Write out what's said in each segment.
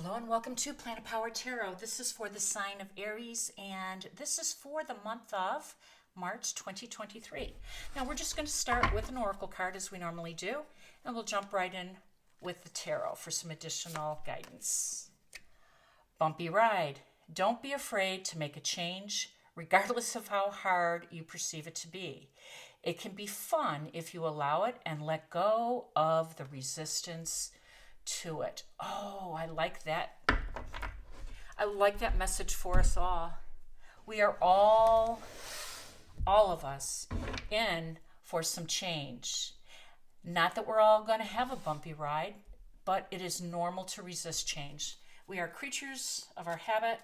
Hello and welcome to Planet Power Tarot. This is for the sign of Aries and this is for the month of March 2023. Now we're just going to start with an oracle card as we normally do, and we'll jump right in with the tarot for some additional guidance. Bumpy ride. Don't be afraid to make a change, regardless of how hard you perceive it to be. It can be fun if you allow it and let go of the resistance to it. Oh, I like that. I like that message for us all. We are all of us, in for some change. Not that we're all going to have a bumpy ride, but it is normal to resist change. We are creatures of our habit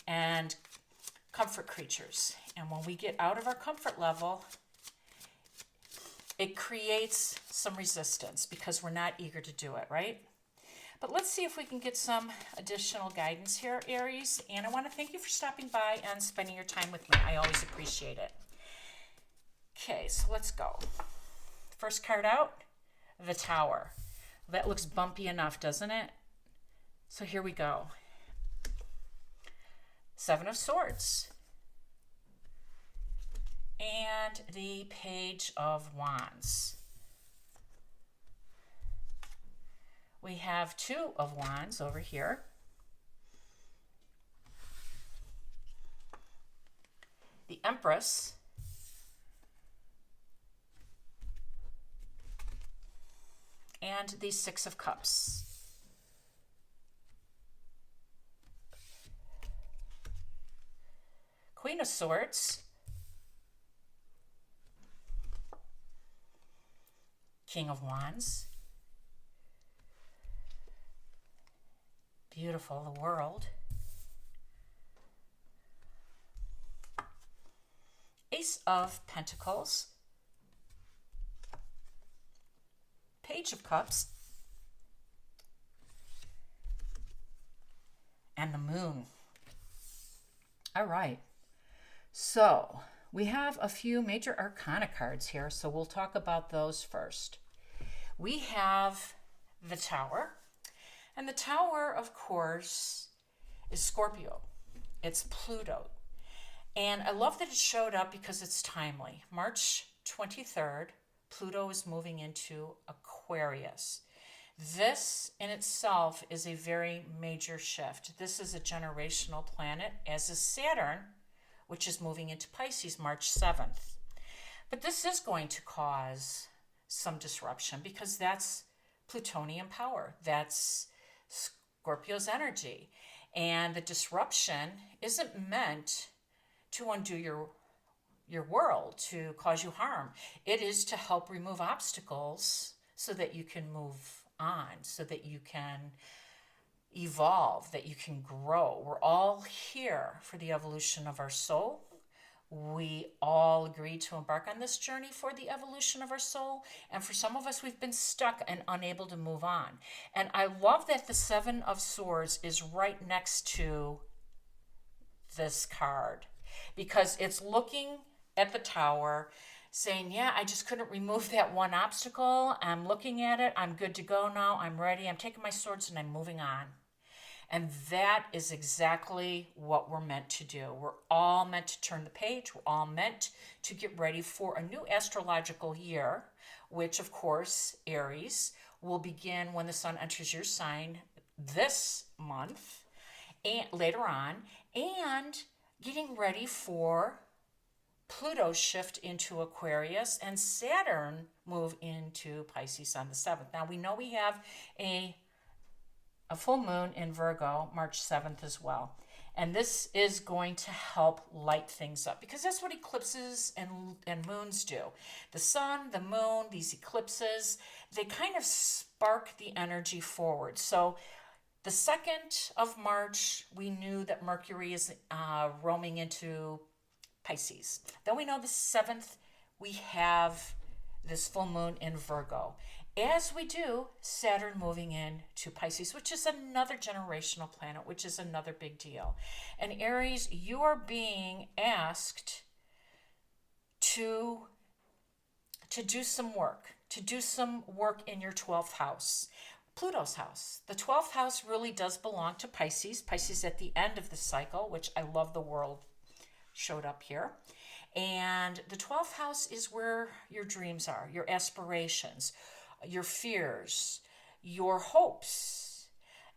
and comfort creatures. And when we get out of our comfort level, it creates some resistance because we're not eager to do it, right? But let's see if we can get some additional guidance here, Aries. And I want to thank you for stopping by and spending your time with me. I always appreciate it. Okay, so let's go. First card out, the Tower. That looks bumpy enough, doesn't it? So here we go. Seven of Swords. And the Page of Wands. We have Two of Wands over here. The Empress. And the Six of Cups. Queen of Swords. King of Wands. Beautiful, the World. Ace of Pentacles. Page of Cups. And the Moon. All right. So we have a few major arcana cards here, so we'll talk about those first. We have the Tower. And the Tower, of course, is Scorpio. It's Pluto. And I love that it showed up because it's timely. March 23rd, Pluto is moving into Aquarius. This in itself is a very major shift. This is a generational planet, as is Saturn, which is moving into Pisces March 7th. But this is going to cause some disruption because that's Plutonian power. That's Scorpio's energy. And the disruption isn't meant to undo your world, to cause you harm. It is to help remove obstacles so that you can move on, so that you can evolve, that you can grow. We're all here for the evolution of our soul. We all agreed to embark on this journey for the evolution of our soul. And for some of us, we've been stuck and unable to move on. And I love that the Seven of Swords is right next to this card because it's looking at the Tower saying, yeah, I just couldn't remove that one obstacle. I'm looking at it. I'm good to go now. I'm ready. I'm taking my swords and I'm moving on. And that is exactly what we're meant to do. We're all meant to turn the page. We're all meant to get ready for a new astrological year, which, of course, Aries, will begin when the sun enters your sign this month and later on, and getting ready for Pluto's shift into Aquarius and Saturn move into Pisces on the 7th. Now, we know we have a full moon in Virgo, March 7th as well. And this is going to help light things up because that's what eclipses and moons do. The sun, the moon, these eclipses, they kind of spark the energy forward. So the 2nd of March, we knew that Mercury is roaming into Pisces. Then we know the 7th, we have this full moon in Virgo. As we do, Saturn moving into Pisces, which is another generational planet, which is another big deal. And Aries, you are being asked to do some work in your 12th house. Pluto's house. The 12th house really does belong to Pisces. Pisces at the end of the cycle, which I love the world showed up here. And the 12th house is where your dreams are, your aspirations, your fears, your hopes.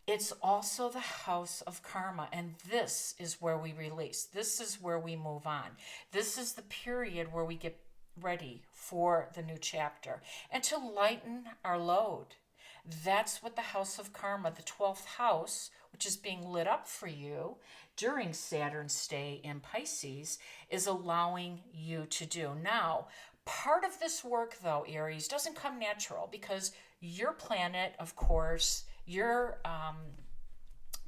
It's also the house of karma, and this is where we release. This is where we move on. This is the period where we get ready for the new chapter and to lighten our load. That's what the house of karma, the 12th house, which is being lit up for you during Saturn's stay in Pisces, is allowing you to do. Now, part of this work, though, Aries, doesn't come natural because your planet, of course, your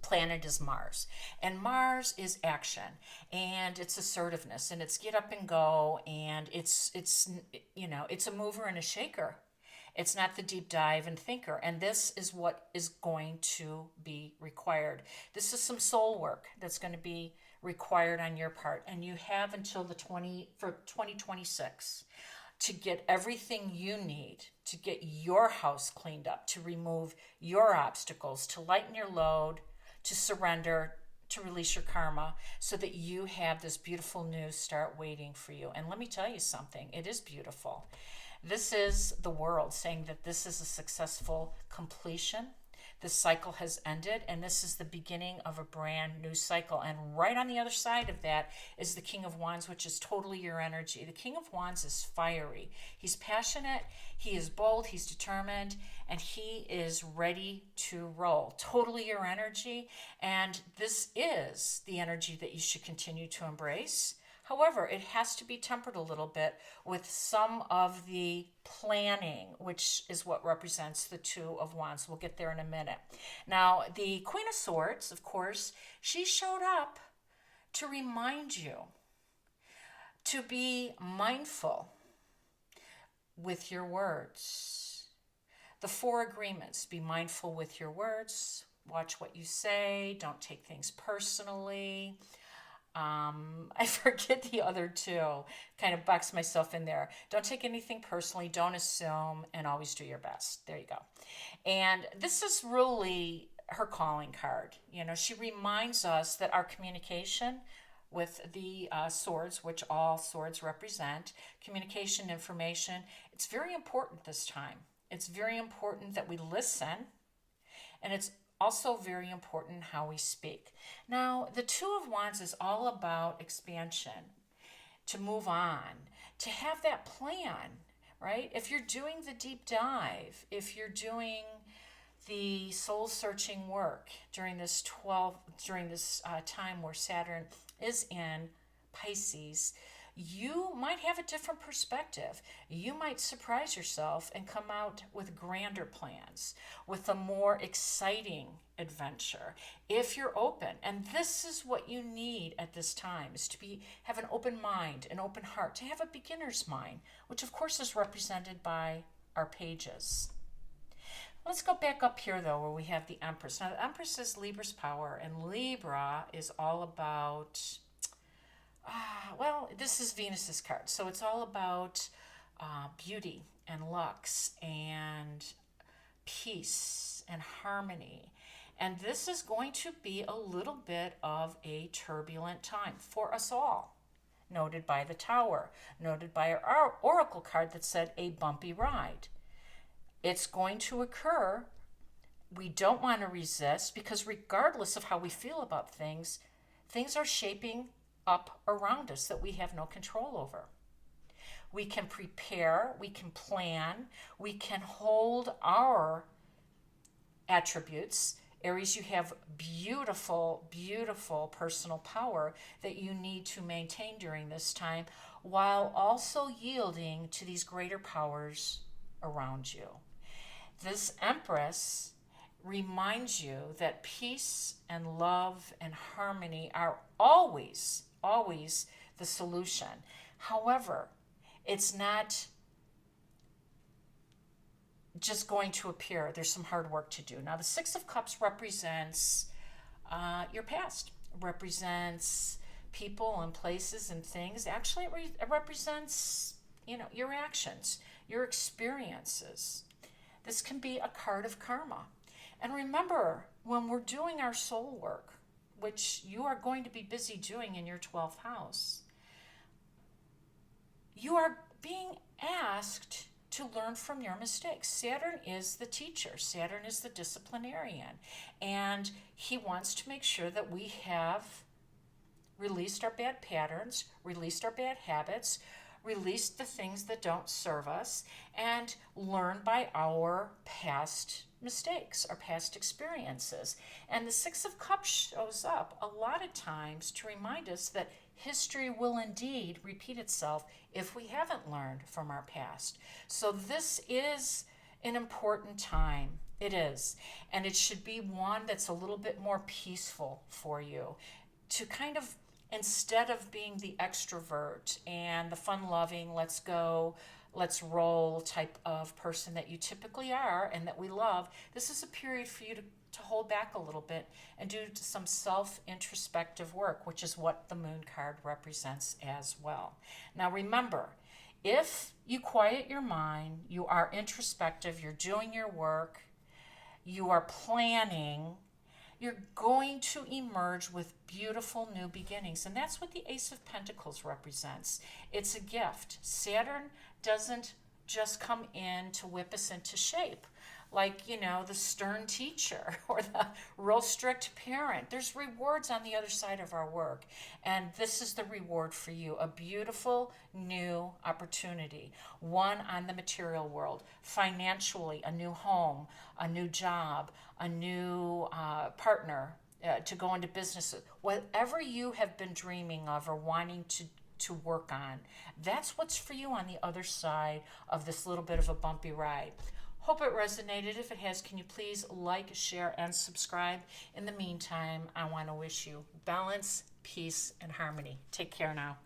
planet is Mars, and Mars is action, and it's assertiveness, and it's get up and go, and it's a mover and a shaker. It's not the deep dive and thinker. And this is what is going to be required. This is some soul work that's going to be required on your part. And you have until the 2026 to get everything you need to get your house cleaned up, to remove your obstacles, to lighten your load, to surrender, to release your karma, so that you have this beautiful new start waiting for you. And let me tell you something, it is beautiful. This is the world saying that this is a successful completion. This cycle has ended, and this is the beginning of a brand new cycle. And right on the other side of that is the King of Wands, which is totally your energy. The King of Wands is fiery. He's passionate, he is bold, he's determined, and he is ready to roll. Totally your energy, and this is the energy that you should continue to embrace. However, it has to be tempered a little bit with some of the planning, which is what represents the Two of Wands. We'll get there in a minute. Now, the Queen of Swords, of course, she showed up to remind you to be mindful with your words. The Four Agreements: be mindful with your words, watch what you say, don't take things personally. I forget the other two, kind of box myself in there. Don't take anything personally, don't assume, and always do your best. There you go. And this is really her calling card. You know, she reminds us that our communication with the swords, which all swords represent, communication, information, it's very important this time. It's very important that we listen, and it's also very important how we speak. Now, the Two of Wands is all about expansion, to move on, to have that plan, right? If you're doing the deep dive, if you're doing the soul-searching work during this time where Saturn is in Pisces, you might have a different perspective. You might surprise yourself and come out with grander plans, with a more exciting adventure, if you're open. And this is what you need at this time, is to have an open mind, an open heart, to have a beginner's mind, which of course is represented by our pages. Let's go back up here, though, where we have the Empress. Now, the Empress is Libra's power, and Libra is all about, this is Venus's card, so it's all about beauty and lux and peace and harmony. And this is going to be a little bit of a turbulent time for us all, noted by the Tower, noted by our oracle card that said a bumpy ride. It's going to occur. We don't want to resist, because regardless of how we feel about things, things are shaping up around us that we have no control over. We can prepare, we can plan, we can hold our attributes. Aries, you have beautiful, beautiful personal power that you need to maintain during this time, while also yielding to these greater powers around you. This Empress reminds you that peace and love and harmony are always the solution. However, it's not just going to appear. There's some hard work to do. Now, the Six of Cups represents your past, represents people and places and things. Actually, it represents, your actions, your experiences. This can be a card of karma. And remember, when we're doing our soul work, which you are going to be busy doing in your 12th house, you are being asked to learn from your mistakes. Saturn is the teacher, Saturn is the disciplinarian, and he wants to make sure that we have released our bad patterns, released our bad habits, released the things that don't serve us, and learn by our past mistakes, our past experiences. And the Six of Cups shows up a lot of times to remind us that history will indeed repeat itself if we haven't learned from our past. So this is an important time. It is. And it should be one that's a little bit more peaceful for you, to kind of, instead of being the extrovert and the fun-loving, let's go, let's roll type of person that you typically are and that we love, this is a period for you to hold back a little bit and do some self-introspective work, which is what the Moon card represents as well. Now remember, if you quiet your mind, you are introspective, you're doing your work, you are planning, you're going to emerge with beautiful new beginnings. And that's what the Ace of Pentacles represents. It's a gift. Saturn doesn't just come in to whip us into shape like, you know, the stern teacher or the real strict parent. There's rewards on the other side of our work. And this is the reward for you, a beautiful new opportunity, one on the material world, financially, a new home, a new job, a new partner to go into business. Whatever you have been dreaming of or wanting to work on, that's what's for you on the other side of this little bit of a bumpy ride. Hope it resonated. If it has, can you please like, share, and subscribe? In the meantime, I want to wish you balance, peace, and harmony. Take care now.